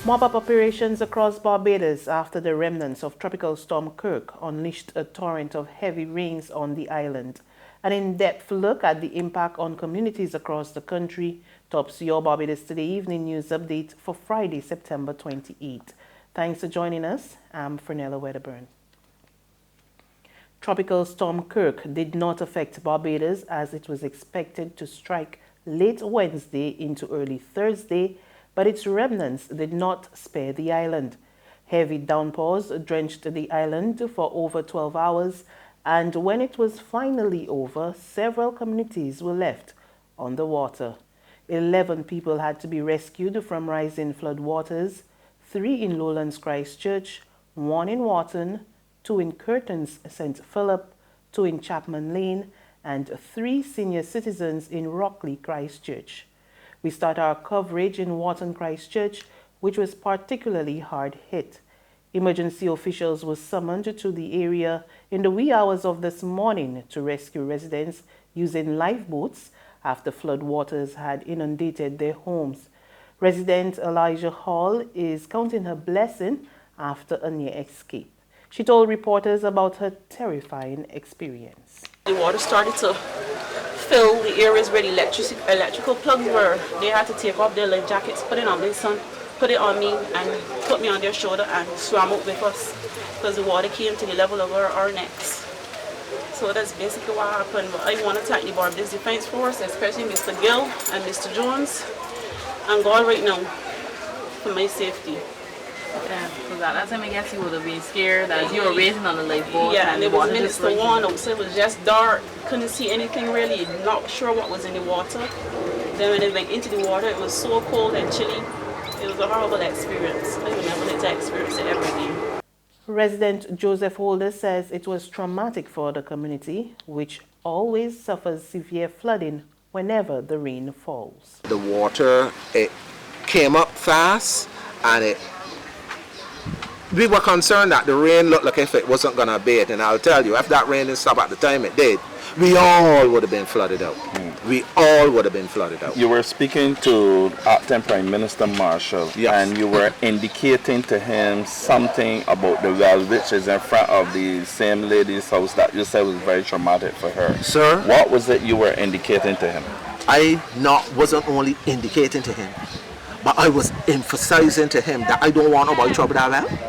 Mop-up operations across Barbados after the remnants of Tropical Storm Kirk unleashed a torrent of heavy rains on the island. An in-depth look at the impact on communities across the country tops your Barbados Today Evening News Update for Friday, September 28. Thanks for joining us. I'm Fernella Wedderburn. Tropical Storm Kirk did not affect Barbados as it was expected to strike late Wednesday into early Thursday, but its remnants did not spare the island. Heavy downpours drenched the island for over 12 hours, and when it was finally over, several communities were left underwater. 11 people had to be rescued from rising floodwaters, 3 in Lowlands Christchurch, 1 in Wharton, 2 in Curtin's St. Philip, 2 in Chapman Lane, and 3 senior citizens in Rockley Christchurch. We start our coverage in Wharton Christchurch, which was particularly hard hit. Emergency officials were summoned to the area in the wee hours of this morning to rescue residents using lifeboats after floodwaters had inundated their homes. Resident Elijah Hall is counting her blessing after a near escape. She told reporters about her terrifying experience. The water started to fill the areas where the electrical plugs were. They had to take off their life jackets, put it on my son, put it on me, and put me on their shoulder and swam out with us because the water came to the level of our necks. So that's basically what happened. But I want to thank the Barbados Defense Force, especially Mr. Gill and Mr. Jones, and God right now for my safety. Yeah, because at that time I guess you would have been scared as you were racing on the lifeboat. Yeah, and it was Minister Warren, so it was just dark, couldn't see anything really, not sure what was in the water. Then when it went into the water, it was so cold and chilly. It was a horrible experience. I would never let that experience it ever again. Resident Joseph Holder says it was traumatic for the community, which always suffers severe flooding whenever the rain falls. The water, it came up fast, and we were concerned that the rain looked like if it wasn't going to abate, and I'll tell you, if that rain didn't stop at the time it did, we all would have been flooded out. We all would have been flooded out. You were speaking to Acting Prime Minister Marshall, yes, and you were indicating to him something about the well, which is in front of the same lady's house that you said was very traumatic for her. Sir? What was it you were indicating to him? I wasn't only indicating to him, but I was emphasizing to him that I don't want nobody trouble that well.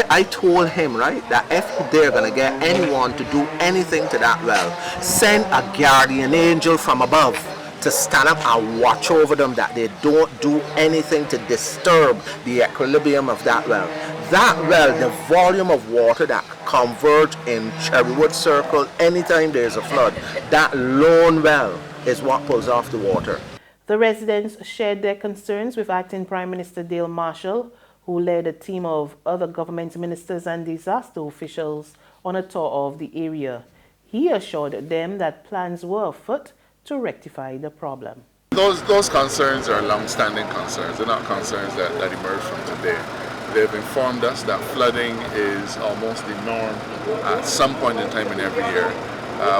I told him, right, that if they're going to get anyone to do anything to that well, send a guardian angel from above to stand up and watch over them, that they don't do anything to disturb the equilibrium of that well. That well, the volume of water that converge in Cherrywood Circle anytime there's a flood, that lone well is what pulls off the water. The residents shared their concerns with Acting Prime Minister Dale Marshall, who led a team of other government ministers and disaster officials on a tour of the area. He assured them that plans were afoot to rectify the problem. Those concerns are long-standing concerns. They're not concerns that emerge from today. They've informed us that flooding is almost the norm at some point in time in every year.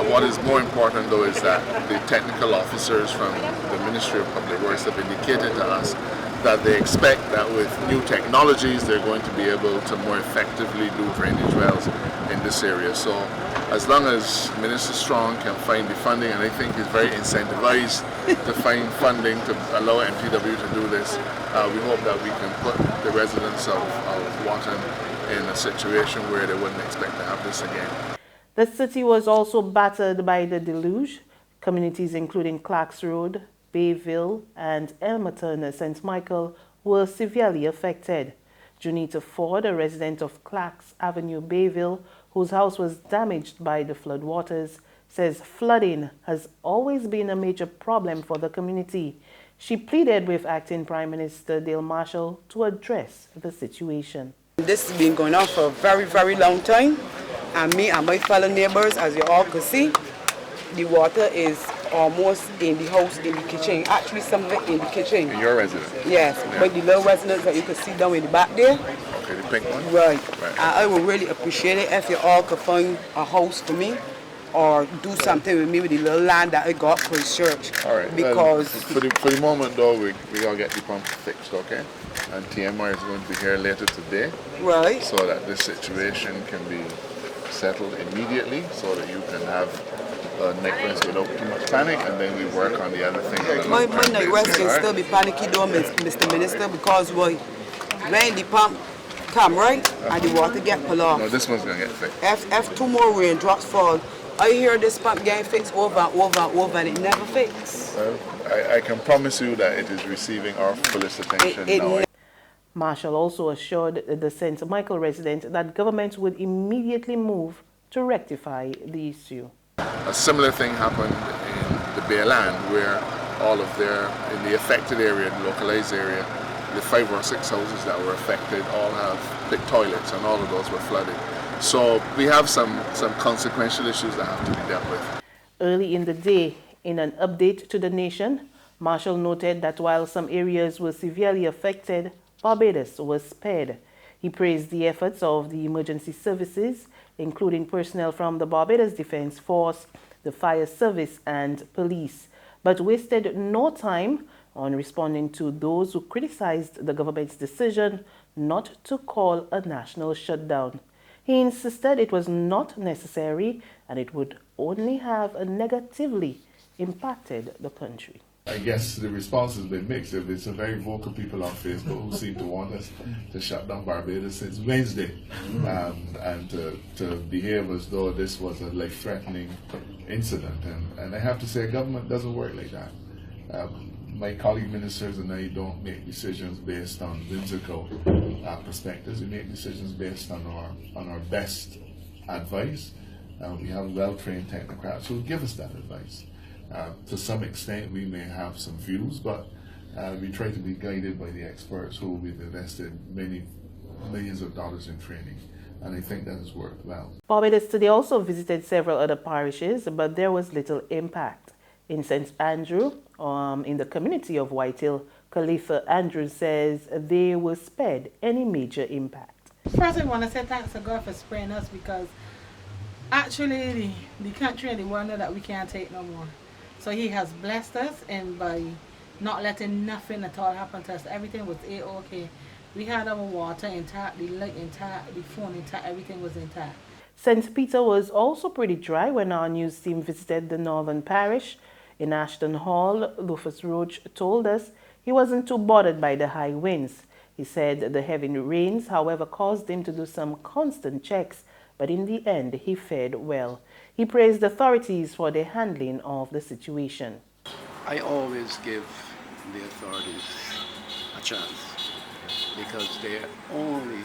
What is more important, though, is that the technical officers from the Ministry of Public Works have indicated to us that they expect that with new technologies they're going to be able to more effectively do drainage wells in this area. So as long as Minister Strong can find the funding, and I think he's very incentivized to find funding to allow MTW to do this, we hope that we can put the residents of Wharton in a situation where they wouldn't expect to have this again. The city was also battered by the deluge. Communities including Clark's Road, Bayville, and Elmerton, St. Michael were severely affected. Junita Ford, a resident of Clark's Avenue, Bayville, whose house was damaged by the floodwaters, says flooding has always been a major problem for the community. She pleaded with Acting Prime Minister Dale Marshall to address the situation. This has been going on for a very, very long time, and me and my fellow neighbors, as you all can see, the water is almost in the house, in the kitchen. Actually, some of it in the kitchen. In your residence? Yes, yeah. But the little residence that you can see down in the back there. Okay, the pink one? Right. I would really appreciate it if you all could find a house for me or do something with me with the little land that I got for his church. All right. Because for the moment, though, we gotta get the pump fixed, okay? And TMR is going to be here later today, right, so that this situation can be settled immediately, so that you can have night rest without too much panic, and then we work on the other thing. My night rest can still be panicky though, Mr. Minister, because when the pump come, right, and the water get pulled off. No, this one's gonna get fixed. If 2 more raindrops fall, I hear this pump getting fixed over and over and over, and it never fixed. Well, I can promise you that it is receiving our fullest attention now. Marshall also assured the St. Michael resident that government would immediately move to rectify the issue. A similar thing happened in the Bay Land, where in the affected area, the localized area, the 5 or 6 houses that were affected all have big toilets, and all of those were flooded. So we have some consequential issues that have to be dealt with. Early in the day, in an update to the nation, Marshall noted that while some areas were severely affected, Barbados was spared. He praised the efforts of the emergency services, including personnel from the Barbados Defense Force, the fire service, and police, but wasted no time on responding to those who criticized the government's decision not to call a national shutdown. He insisted it was not necessary and it would only have negatively impacted the country. I guess the response has been mixed. There's some very vocal people on Facebook who seem to want us to shut down Barbados since Wednesday, and to behave as though this was a life-threatening incident. And I have to say, government doesn't work like that. My colleague ministers and I don't make decisions based on whimsical perspectives. We make decisions based on our best advice. We have well-trained technocrats who give us that advice. To some extent, we may have some views, but we try to be guided by the experts who we've invested many millions of dollars in training, and I think that has worked well. Barbados Today also visited several other parishes, but there was little impact. In St. Andrew, in the community of Whitehill, Khalifa Andrews says they were spared any major impact. First, I want to say thanks to God for sparing us, because actually the country and the world know that we can't take no more. So he has blessed us, and by not letting nothing at all happen to us, everything was A-OK. We had our water intact, the light intact, the phone intact, everything was intact. St. Peter was also pretty dry when our news team visited the northern parish. In Ashton Hall, Rufus Roach told us he wasn't too bothered by the high winds. He said the heavy rains, however, caused him to do some constant checks, but in the end he fared well. He praised authorities for their handling of the situation. I always give the authorities a chance, because they're only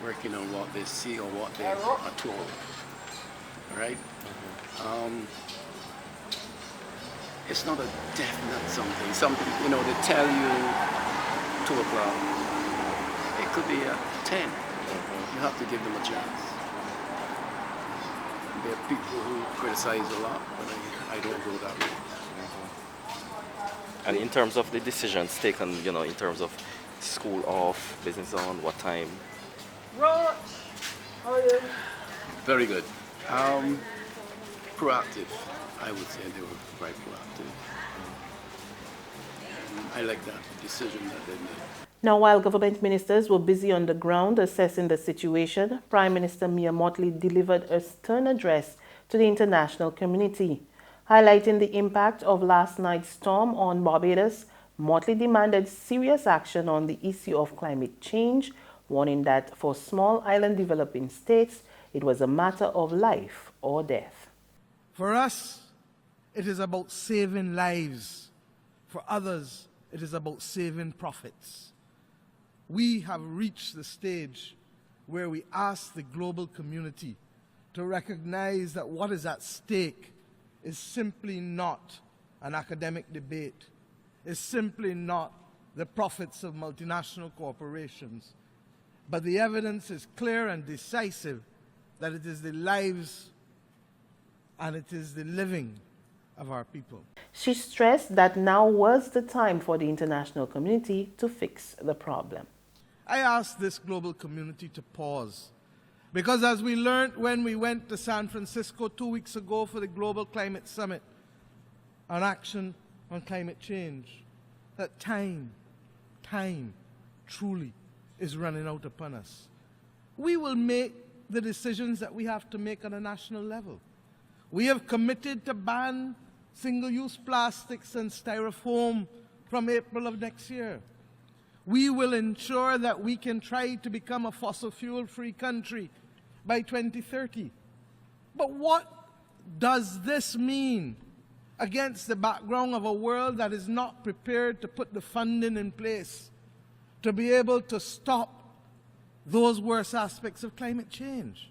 working on what they see or what they are told, right? It's not a definite something. Something, they tell you 2 o'clock. It could be at 10. You have to give them a chance. There are people who criticize a lot, but I don't go that way. And in terms of the decisions taken, in terms of school off, business on, what time? Roach, how are you? Very good. Proactive. I would say they were very proactive. I like that decision that they made. Now, while government ministers were busy on the ground assessing the situation, Prime Minister Mia Mottley delivered a stern address to the international community. Highlighting the impact of last night's storm on Barbados, Mottley demanded serious action on the issue of climate change, warning that for small island developing states, it was a matter of life or death. For us, it is about saving lives. For others, it is about saving profits. We have reached the stage where we ask the global community to recognize that what is at stake is simply not an academic debate, is simply not the profits of multinational corporations, but the evidence is clear and decisive that it is the lives and it is the living of our people. She stressed that now was the time for the international community to fix the problem. I ask this global community to pause Because as we learned when we went to San Francisco 2 weeks ago for the Global Climate Summit on action on climate change, that time truly is running out upon us. We will make the decisions that we have to make on a national level. We have committed to ban single-use plastics and styrofoam from April of next year. We will ensure that we can try to become a fossil fuel-free country by 2030. But what does this mean against the background of a world that is not prepared to put the funding in place to be able to stop those worst aspects of climate change?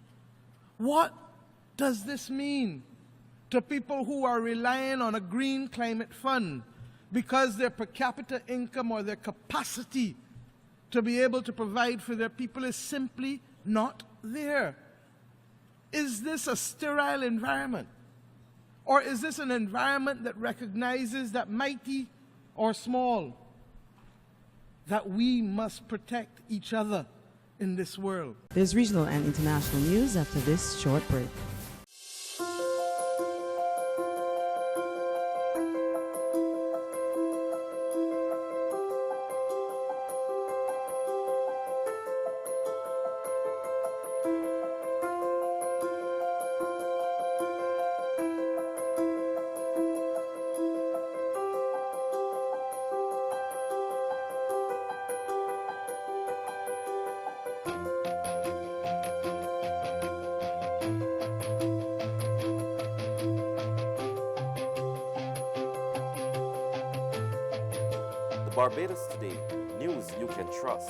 What does this mean to people who are relying on a green climate fund because their per capita income or their capacity to be able to provide for their people is simply not there? Is this a sterile environment? Or is this an environment that recognizes that mighty or small, that we must protect each other in this world? There's regional and international news after this short break. Barbados Today, news you can trust.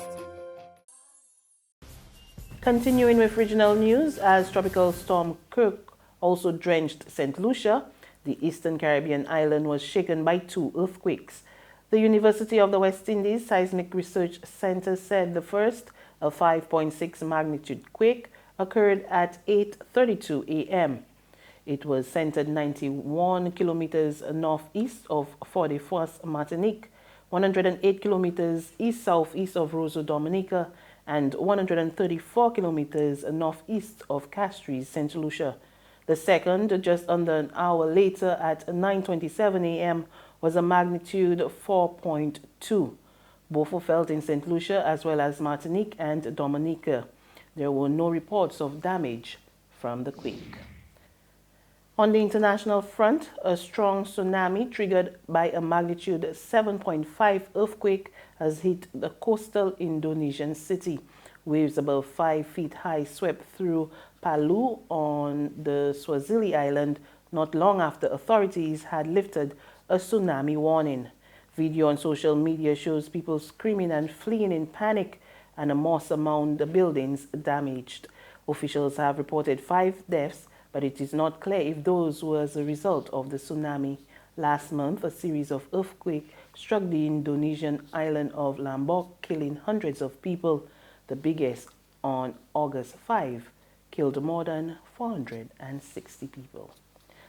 Continuing with regional news, as Tropical Storm Kirk also drenched St. Lucia, the Eastern Caribbean island was shaken by 2 earthquakes. The University of the West Indies Seismic Research Center said the first, a 5.6 magnitude quake, occurred at 8:32 a.m. It was centered 91 kilometers northeast of Fort-de-France, Martinique, 108 kilometers east-southeast of Roseau, Dominica, and 134 kilometers northeast of Castries, St. Lucia. The second, just under an hour later at 9:27 a.m., was a magnitude 4.2. Both were felt in St. Lucia as well as Martinique and Dominica. There were no reports of damage from the quake. On the international front, a strong tsunami triggered by a magnitude 7.5 earthquake has hit the coastal Indonesian city. Waves above 5 feet high swept through Palu on the Swazili island not long after authorities had lifted a tsunami warning. Video on social media shows people screaming and fleeing in panic and a mosque among the buildings damaged. Officials have reported 5 deaths, but it is not clear if those were as a result of the tsunami. Last month, a series of earthquakes struck the Indonesian island of Lombok, killing hundreds of people. The biggest, on August 5, killed more than 460 people.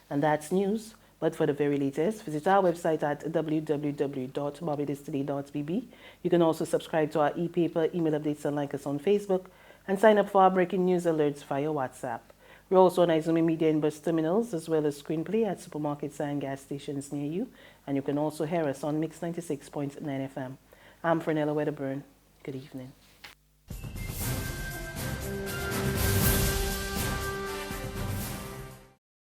And that's news. But for the very latest, visit our website at www.barbadostoday.bb. You can also subscribe to our e-paper, email updates, and like us on Facebook, and sign up for our breaking news alerts via WhatsApp. We're also on Izumi Media and bus terminals, as well as screenplay at supermarkets and gas stations near you. And you can also hear us on Mix 96.9 FM. I'm Fernella Wedderburn. Good evening.